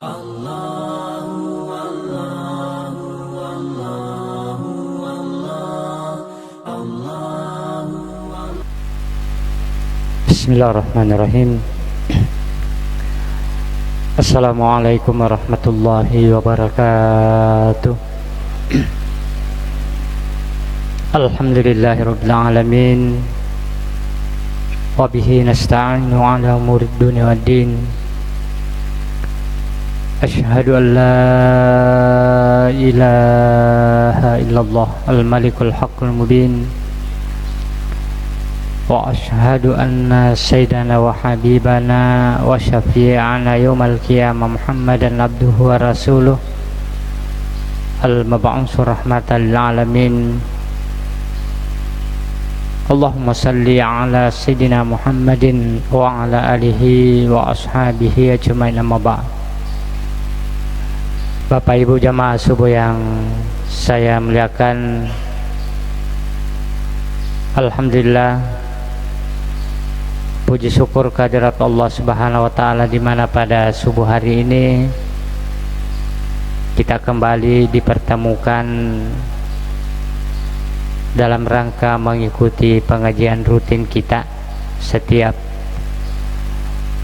Bismillahirrahmanirrahim. Assalamualaikum warahmatullahi wabarakatuh. Alhamdulillahirabbil alamin. Wa bihi nasta'inu ala umurid dunya waddin. Asyhadu an la ilaha illallah al-malikul haqqul mubin. Wa ashhadu anna sayyidana wa habibana wa syafi'ana yawmal qiyamah Muhammadan abduhu wa rasuluh al-mab'uts rahmatan lil alamin. Allahumma salli ala sayyidina Muhammadin wa ala alihi wa ashabihi ajmain, amma ba'd. Bapak Ibu jamaah subuh yang saya muliakan, alhamdulillah, puji syukur kehadirat Allah Subhanahu wa taala, di mana pada subuh hari ini kita kembali dipertemukan dalam rangka mengikuti pengajian rutin kita setiap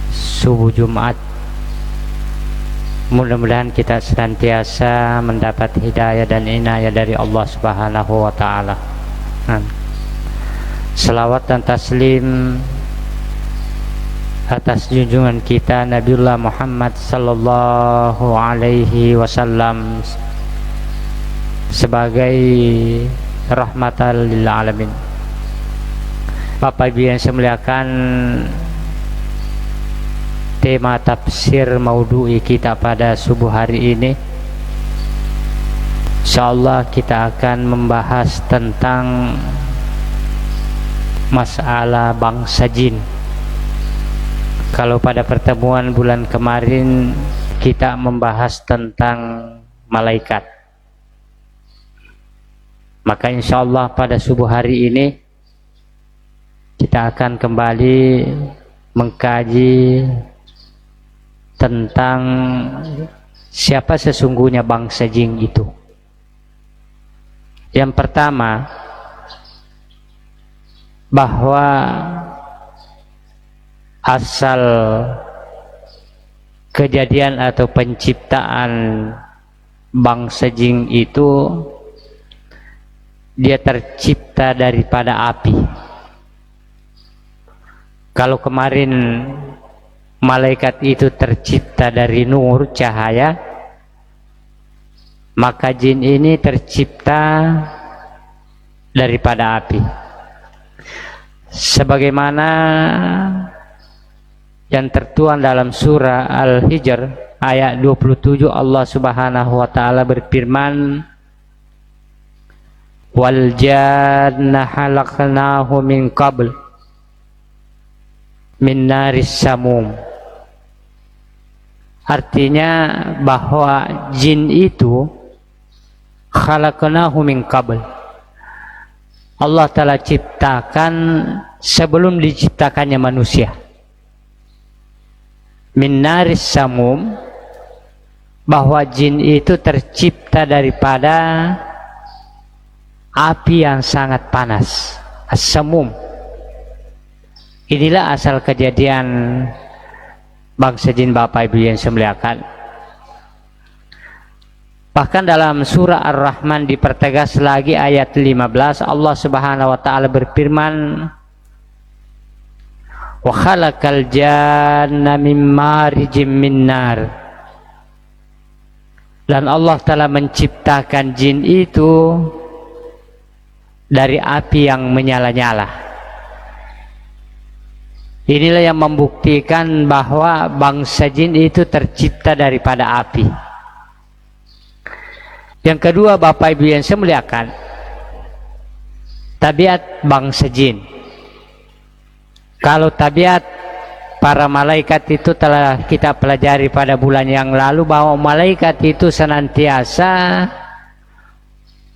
subuh Jumat. Mudah-mudahan kita senantiasa mendapat hidayah dan inayah dari Allah Subhanahu wa taala. Selawat dan taslim atas junjungan kita Nabiullah Muhammad sallallahu alaihi wasallam sebagai rahmatan lil alamin. Bapak Ibu yang saya muliakan, tema tafsir maudhu'i kita pada subuh hari ini, insyaallah kita akan membahas tentang masalah bangsa jin. Kalau pada pertemuan bulan kemarin kita membahas tentang malaikat, maka insyaallah pada subuh hari ini kita akan kembali mengkaji tentang siapa sesungguhnya bangsa jin itu. Yang pertama, bahwa asal kejadian atau penciptaan bangsa jin itu, dia tercipta daripada api. Kalau kemarin malaikat itu tercipta dari nur, cahaya, maka jin ini tercipta daripada api. Sebagaimana yang tertuang dalam surah Al-Hijr ayat 27, Allah Subhanahu wa taala berfirman, wal janna khalaqnahu min qabl min naris samum. Artinya bahwa jin itu khalaqnahu min qabl, Allah telah ciptakan sebelum diciptakannya manusia. Min naris samum, bahwa jin itu tercipta daripada api yang sangat panas, as-samum. Inilah asal kejadian bangsa jin, Bapak Ibu yang saya muliakan. Bahkan dalam surah Ar-Rahman dipertegas lagi ayat 15, Allah Subhanahu wa taala berfirman, wa khalaqal janna min marijim min nar. Dan Allah telah menciptakan jin itu dari api yang menyala-nyala. Inilah yang membuktikan bahwa bangsa jin itu tercipta daripada api. Yang kedua, Bapak Ibu yang saya muliakan, tabiat bangsa jin. Kalau tabiat para malaikat itu telah kita pelajari pada bulan yang lalu, bahwa malaikat itu senantiasa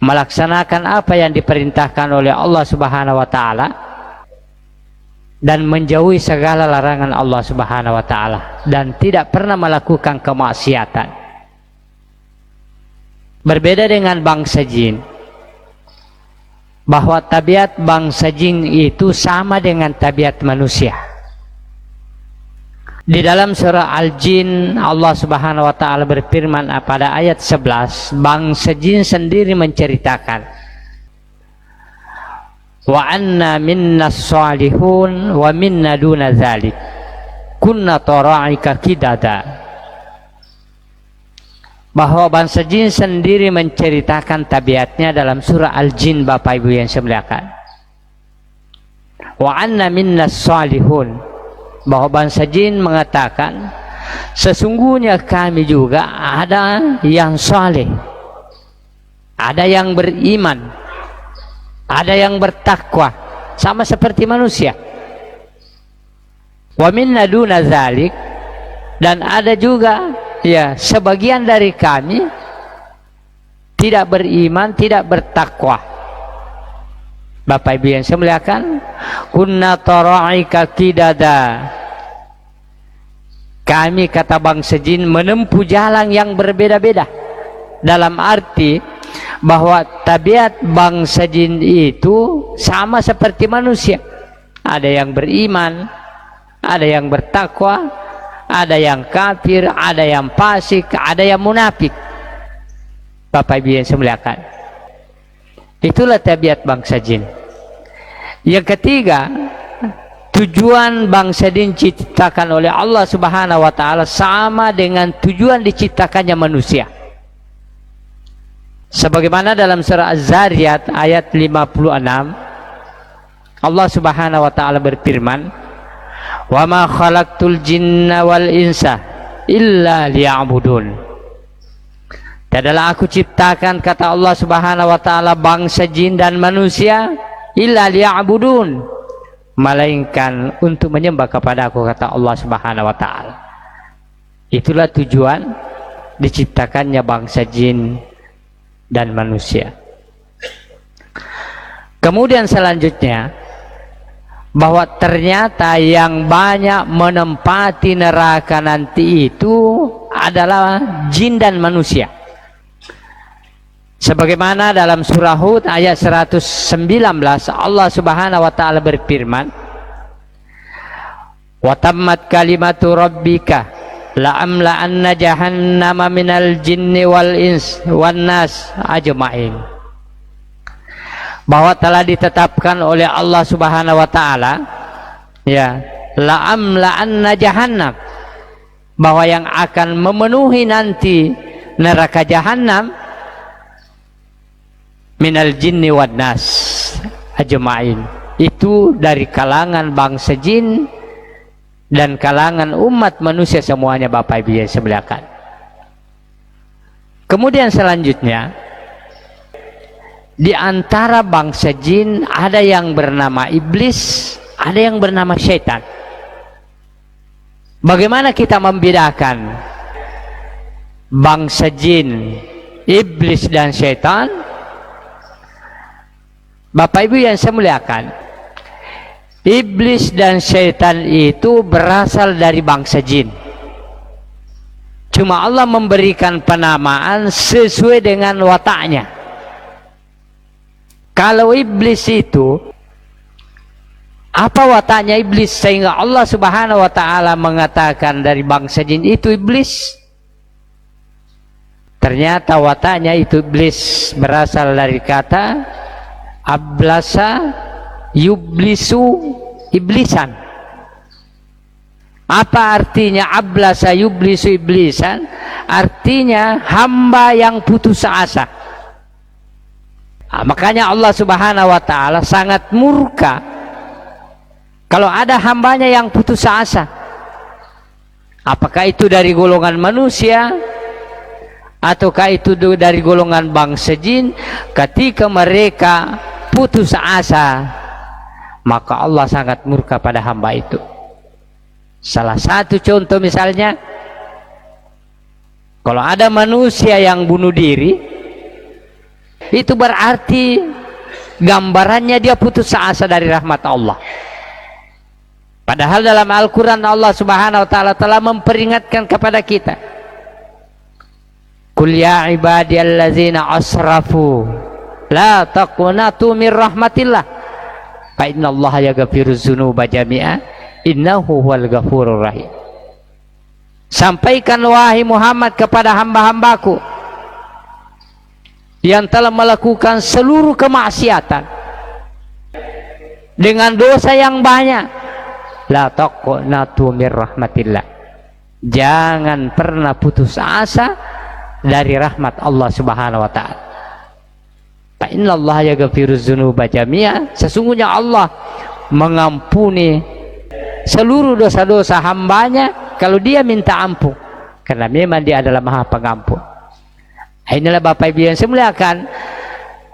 melaksanakan apa yang diperintahkan oleh Allah Subhanahu wa taala, dan menjauhi segala larangan Allah Subhanahu wa taala dan tidak pernah melakukan kemaksiatan. Berbeda dengan bangsa jin, bahwa tabiat bangsa jin itu sama dengan tabiat manusia. Di dalam surah Al-Jin, Allah Subhanahu wa taala berfirman pada ayat 11, bangsa jin sendiri menceritakan, wa anna minna salihun wa minna duna dzalik kunna tara'ika kidada, bahwa bangsa jin sendiri menceritakan tabiatnya dalam surah Al-Jin, Bapak Ibu yang saya muliakan. Wa anna minna salihun, bahwa bangsa jin mengatakan sesungguhnya kami juga ada yang saleh, ada yang beriman, ada yang bertakwa, sama seperti manusia. Wa minna duna dzalik, dan ada juga ya sebagian dari kami tidak beriman, tidak bertakwa. Bapak Ibu yang saya muliakan, kunna tara'ika kidada, kami kata bangsa jin menempuh jalan yang berbeda-beda, dalam arti bahwa tabiat bangsa jin itu sama seperti manusia. Ada yang beriman, ada yang bertakwa, ada yang kafir, ada yang fasik, ada yang munafik. Bapak Ibu yang saya muliakan, itulah tabiat bangsa jin. Yang ketiga, tujuan bangsa jin diciptakan oleh Allah Subhanahu wa taala sama dengan tujuan diciptakannya manusia. Sebagaimana dalam surah Az-Zariyat ayat 56, Allah Subhanahu wa taala berfirman, "Wa ma khalaqtul jinna wal insa illa liya'budun." Tidaklah aku ciptakan, kata Allah Subhanahu wa taala, bangsa jin dan manusia illa liya'budun, melainkan untuk menyembah kepada aku, kata Allah Subhanahu wa taala. Itulah tujuan diciptakannya bangsa jin dan manusia. Kemudian selanjutnya, bahwa ternyata yang banyak menempati neraka nanti itu adalah jin dan manusia. Sebagaimana dalam surah Hud ayat 119, Allah Subhanahu wa taala berfirman, wa tammat kalimatu rabbika la amla'anna jahannama minal jinni wal ins wan nas ajma'in, bahwa telah ditetapkan oleh Allah Subhanahu wa taala, ya, la amla'anna jahannam, bahwa yang akan memenuhi nanti neraka jahannam minal jinni wan nas ajma'in, itu dari kalangan bangsa jin dan kalangan umat manusia semuanya, Bapak Ibu yang saya muliakan. Kemudian selanjutnya, di antara bangsa jin ada yang bernama iblis, ada yang bernama syaitan. Bagaimana kita membedakan bangsa jin, iblis dan syaitan? Bapak Ibu yang saya muliakan, iblis dan syaitan itu berasal dari bangsa jin. Cuma Allah memberikan penamaan sesuai dengan wataknya. Kalau iblis itu, apa wataknya iblis sehingga Allah Subhanahu wa taala mengatakan dari bangsa jin itu iblis? Ternyata wataknya itu iblis berasal dari kata ablasa yublisu iblisan. Apa artinya ablasa yublisu iblisan? Artinya hamba yang putus asa. Makanya Allah Subhanahu wa taala sangat murka kalau ada hambanya yang putus asa. Apakah itu dari golongan manusia ataukah itu dari golongan bangsa jin? Ketika mereka putus asa, maka Allah sangat murka pada hamba itu. Salah satu contoh misalnya, kalau ada manusia yang bunuh diri, itu berarti gambarannya dia putus asa dari rahmat Allah. Padahal dalam Al-Quran Allah Subhanahu wa ta'ala telah memperingatkan kepada kita, Qul ya ibadiyallazina asrafu la taqnatu min rahmatillah fa innallaha yaghfiruz dzunuba jami'a innahu huwal ghafurur rahim. Sampaikan wahai Muhammad kepada hamba-hambaku yang telah melakukan seluruh kemaksiatan dengan dosa yang banyak, la taqnatu min rahmatillah, jangan pernah putus asa dari rahmat Allah Subhanahu wa ta'ala. Fa innallaha yaghfiruz dzunuba jami'a, sesungguhnya Allah mengampuni seluruh dosa-dosa hambanya kalau dia minta ampun, karena memang dia adalah Maha Pengampun. Inilah Bapak Ibu yang saya muliakan,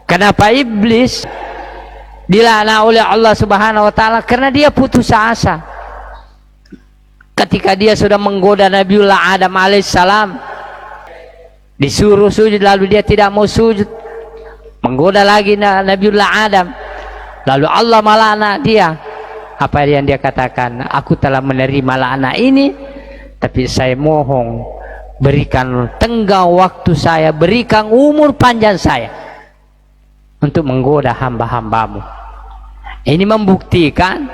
kenapa iblis dilaknat oleh Allah Subhanahu wa ta'ala, karena dia putus asa ketika dia sudah menggoda Nabiullah Adam alaihissalam, disuruh sujud lalu dia tidak mau sujud, menggoda lagi Nabiullah Adam, lalu Allah melaknat dia. Apa yang dia katakan? Aku telah menerima laknat ini, tapi saya mohon berikan tenggang waktu saya, berikan umur panjang saya untuk menggoda hamba-hambamu. Ini membuktikan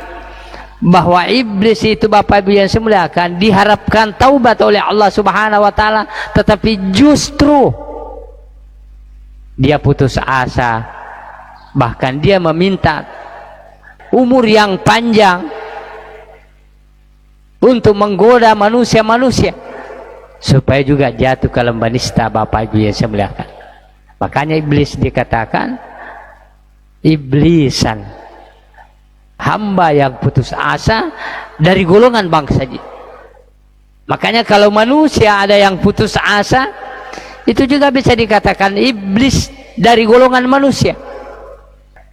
bahwa iblis itu, Bapak Ibu yang saya muliakan, diharapkan taubat oleh Allah Subhanahu wa ta'ala, tetapi justru dia putus asa, bahkan dia meminta umur yang panjang untuk menggoda manusia-manusia supaya juga jatuh ke lembah nista, Bapak Ibu yang saya muliakan. Makanya iblis dikatakan iblisan, hamba yang putus asa dari golongan bangsa jin. Makanya kalau manusia ada yang putus asa, itu juga bisa dikatakan iblis dari golongan manusia.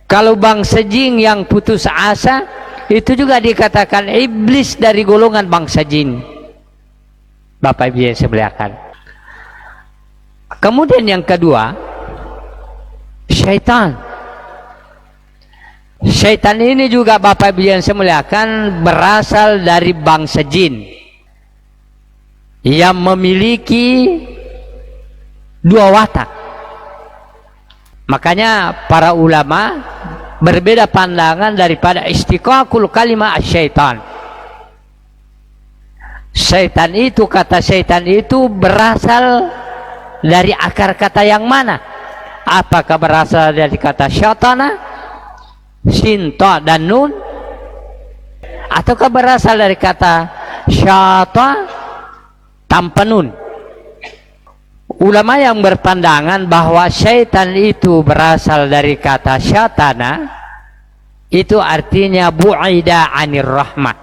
Kalau bangsa jin yang putus asa, itu juga dikatakan iblis dari golongan bangsa jin. Bapak Ibu yang saya muliakan. Kemudian yang kedua, syaitan. Syaitan ini juga Bapak Ibu yang saya muliakan berasal dari bangsa jin yang memiliki dua watak. Makanya para ulama berbeda pandangan daripada istiqaqul kalimah syaitan. Syaitan itu, kata syaitan itu berasal dari akar kata yang mana? Apakah berasal dari kata syaitana, sinta dan nun, ataukah berasal dari kata syata tanpa nun? Ulama yang berpandangan bahwa syaitan itu berasal dari kata syatana, itu artinya bu'ida anir rahmat,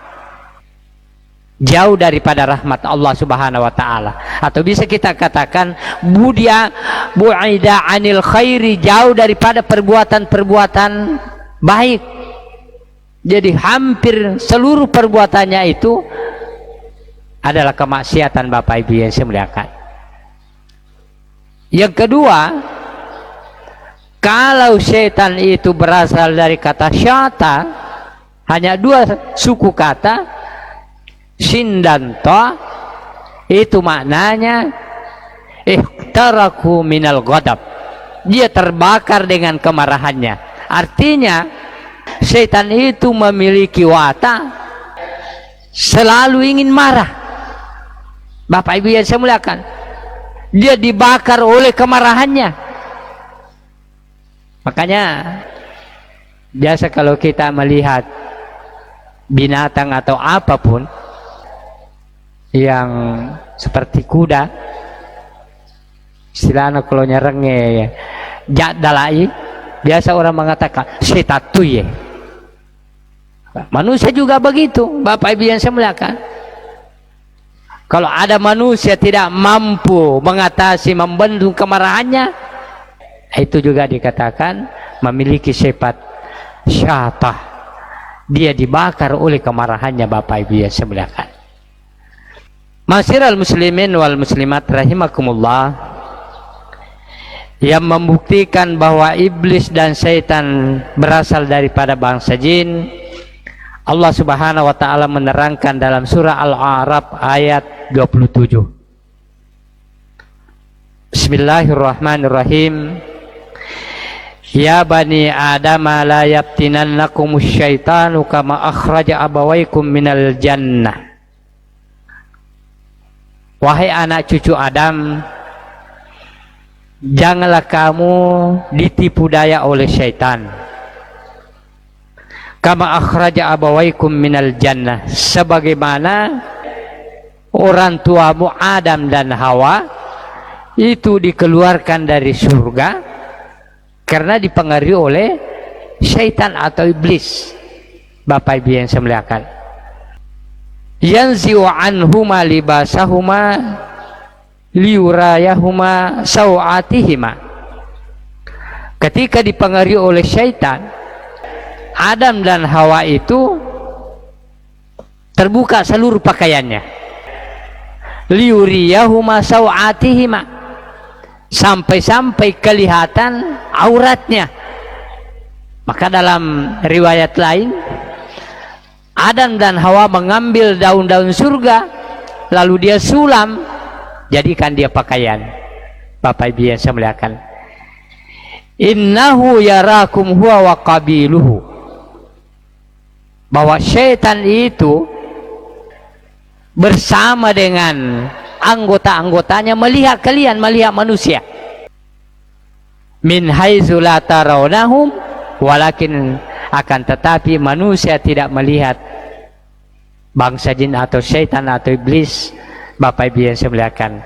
jauh daripada rahmat Allah Subhanahu wa ta'ala, atau bisa kita katakan bu'ida anil khairi, jauh daripada perbuatan-perbuatan baik. Jadi hampir seluruh perbuatannya itu adalah kemaksiatan, Bapak Ibu yang saya muliakan. Yang kedua, kalau syaitan itu berasal dari kata syata, hanya dua suku kata, sin dan ta, itu maknanya ihtaraku minal ghadab, dia terbakar dengan kemarahannya. Artinya syaitan itu memiliki watak selalu ingin marah. Bapak Ibu yang saya muliakan, dia dibakar oleh kemarahannya. Makanya biasa kalau kita melihat binatang atau apapun yang seperti kuda, istilahnya kalau nyerengnya jadalai, biasa orang mengatakan setatuye. Manusia juga begitu, Bapak Ibu yang saya muliakan. Kalau ada manusia tidak mampu mengatasi, membendung kemarahannya, itu juga dikatakan memiliki sifat syatah, dia dibakar oleh kemarahannya, Bapak Ibu yang saya muliakan. Masyiral muslimin wal muslimat rahimakumullah, yang membuktikan bahwa iblis dan syaitan berasal daripada bangsa jin, Allah Subhanahu wa taala menerangkan dalam surah Al-A'raf ayat 27. Bismillahirrahmanirrahim. Ya bani Adam la yaftinannakumus syaitanu kama akhraja abawaykum minal jannah. Wahai anak cucu Adam, janganlah kamu ditipu daya oleh syaitan. Kama akhraja abawaykum minal jannah, sebagaimana orang tuamu Adam dan Hawa itu dikeluarkan dari surga karena dipengaruhi oleh syaitan atau iblis. Bapak Ibu yang saya muliakan, yanzi'u anhuma libasahuma liurayahuma sawatihima. Ketika dipengaruhi oleh syaitan, Adam dan Hawa itu terbuka seluruh pakaiannya, liuriyahuma sawatihima, sampai-sampai kelihatan auratnya. Maka dalam riwayat lain, Adam dan Hawa mengambil daun-daun surga, lalu dia sulam, jadikan dia pakaian. Bapak Ibu yang saya muliakan, innahu yarakum huwa wa qabiluhu, bahwa syaitan itu bersama dengan anggota-anggotanya melihat kalian, melihat manusia. Min haitsu la tarawnahum, walakin akan tetapi manusia tidak melihat bangsa jin atau syaitan atau iblis. Bapak Ibu yang saya muliakan,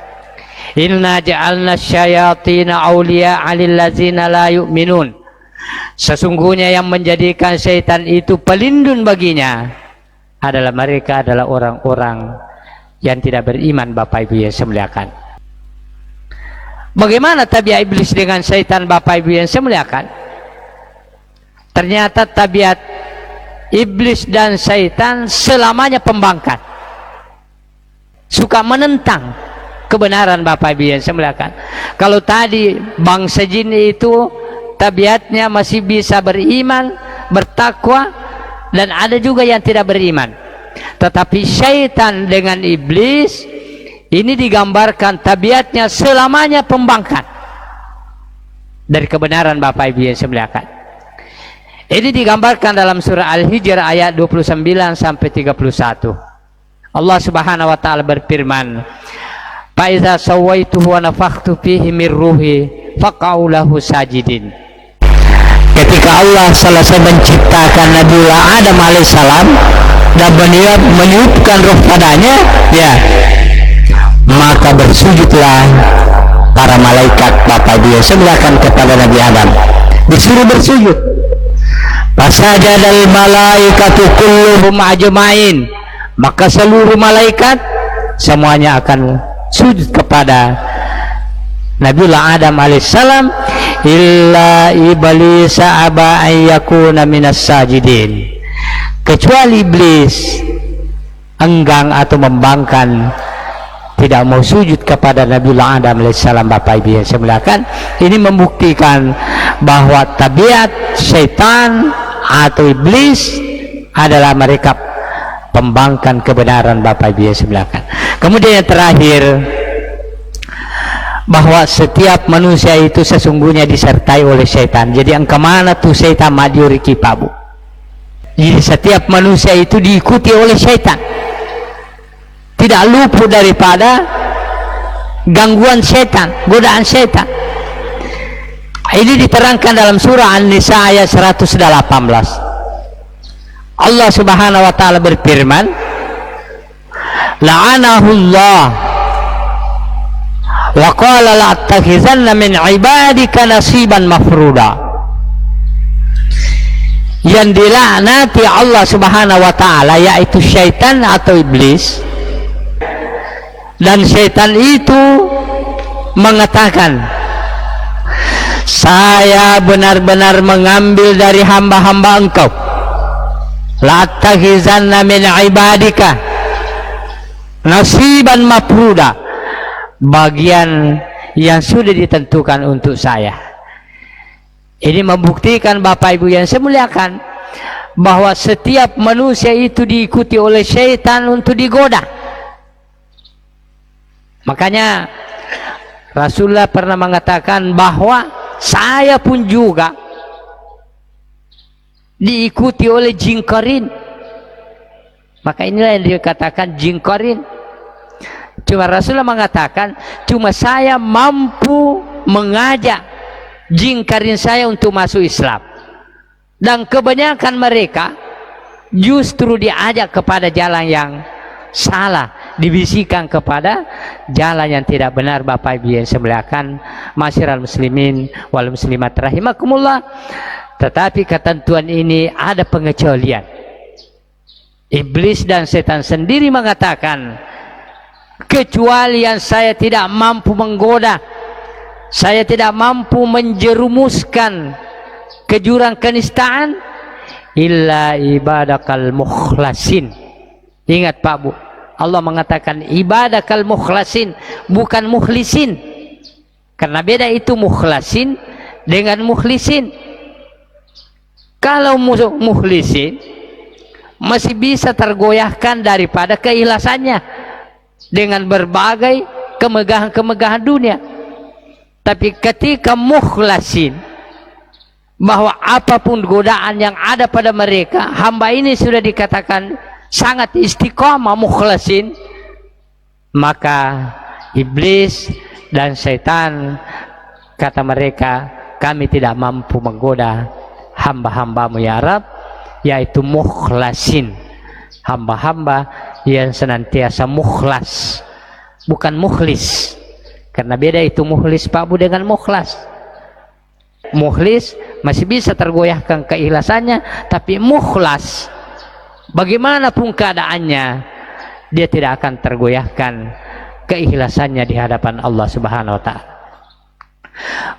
inna ja'alna syayatina awliya'a lil ladzina la yu'minun, sesungguhnya yang menjadikan syaitan itu pelindung baginya adalah mereka adalah orang-orang yang tidak beriman. Bapak Ibu yang saya muliakan, bagaimana tabiat iblis dengan syaitan? Bapak Ibu yang saya muliakan, ternyata tabiat iblis dan syaitan selamanya pembangkang, suka menentang kebenaran. Bapak Ibu yang saya muliakan, kalau tadi bangsa jin itu tabiatnya masih bisa beriman, bertakwa, dan ada juga yang tidak beriman. Tetapi syaitan dengan iblis ini digambarkan tabiatnya selamanya pembangkang dari kebenaran. Bapak Ibu yang saya muliakan, ini digambarkan dalam surah Al-Hijr ayat 29 sampai 31. Allah Subhanahu wa taala berfirman, fa iza sawaituhu wa nafakhtu fihi min ruhi faq'u lahu sajidin. Ketika Allah selesai menciptakan Nabiullah Adam alaihissalam dan beliau meniupkan roh padanya, ya, maka bersujudlah para malaikat. Bapak Ibu yang saya muliakan, kepada Nabi Adam disuruh bersujud. Fasajadal malaikatu kulluhum ajmain, maka seluruh malaikat semuanya akan sujud kepada Nabiullah Adam alaihissalam, illa iblis aba ayyakuna minas sajidin, kecuali iblis enggan atau membangkang, tidak mau sujud kepada Nabiullah Adam alaihissalam. Bapak Ibu yang saya muliakan, ini membuktikan bahwa tabiat syaitan atau iblis adalah mereka pembangkang kebenaran. Bapak Ibu yang saya muliakan, kemudian yang terakhir, bahwa setiap manusia itu sesungguhnya disertai oleh syaitan. Jadi engkau mana tuh syaitan majuri kipabu. Jadi setiap manusia itu diikuti oleh syaitan, tidak luput daripada gangguan syaitan, godaan syaitan. Ini diterangkan dalam surah An-Nisa ayat 118. Allah Subhanahu wa taala berfirman, la'anahullah wa qala la'attakhizanna min ibadika nasiban mafruda. Yang dilaknati Allah Subhanahu wa taala yaitu syaitan atau iblis, dan syaitan itu mengatakan, saya benar-benar mengambil dari hamba-hamba engkau, la'attakhizanna min ibadika nasiban mafruda, bagian yang sudah ditentukan untuk saya. Ini membuktikan Bapak Ibu yang saya muliakan bahwa setiap manusia itu diikuti oleh syaitan untuk digoda. Makanya Rasulullah pernah mengatakan bahwa saya pun juga diikuti oleh jin qarin. Maka inilah yang dikatakan jin qarin. Cuma Rasulullah mengatakan, cuma saya mampu mengajak jin qarin saya untuk masuk Islam. Dan kebanyakan mereka justru diajak kepada jalan yang salah, dibisikkan kepada jalan yang tidak benar. Bapak Ibu yang semuliakan, masyiral muslimin wal muslimat rahimakumullah. Tetapi ketentuan ini ada pengecualian. Iblis dan setan sendiri mengatakan, kecuali yang saya tidak mampu menggoda, saya tidak mampu menjerumuskan ke jurang kenistaan, illa ibadakal mukhlasin. Ingat Pak Bu, Allah mengatakan ibadakal mukhlasin, bukan mukhlisin. Karena beda itu mukhlasin dengan mukhlisin. Kalau mukhlisin masih bisa tergoyahkan daripada keikhlasannya dengan berbagai kemegahan-kemegahan dunia. Tapi ketika mukhlasin, bahwa apapun godaan yang ada pada mereka, hamba ini sudah dikatakan sangat istiqamah mukhlasin, maka iblis dan syaitan kata mereka, kami tidak mampu menggoda hamba-hambamu ya Rab, yaitu mukhlasin, hamba-hamba yang senantiasa mukhlas, bukan mukhlis. Karena beda itu mukhlis Pak Bu dengan mukhlas. Mukhlis masih bisa tergoyahkan keikhlasannya, tapi mukhlas bagaimanapun keadaannya dia tidak akan tergoyahkan keikhlasannya di hadapan Allah Subhanahu wa taala.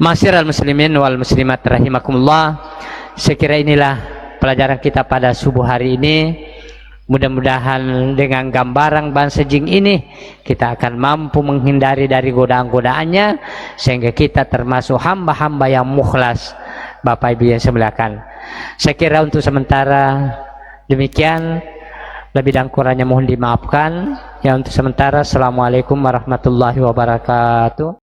Masyiral muslimin wal muslimat rahimakumullah, sekira inilah pelajaran kita pada subuh hari ini. Mudah-mudahan dengan gambaran bangsa jin ini kita akan mampu menghindari dari godaan-godaannya, sehingga kita termasuk hamba-hamba yang mukhlas. Bapak Ibu yang semuliakan, saya kira untuk sementara demikian, lebih dan kurangnya mohon dimaafkan. Ya, untuk sementara, assalamualaikum warahmatullahi wabarakatuh.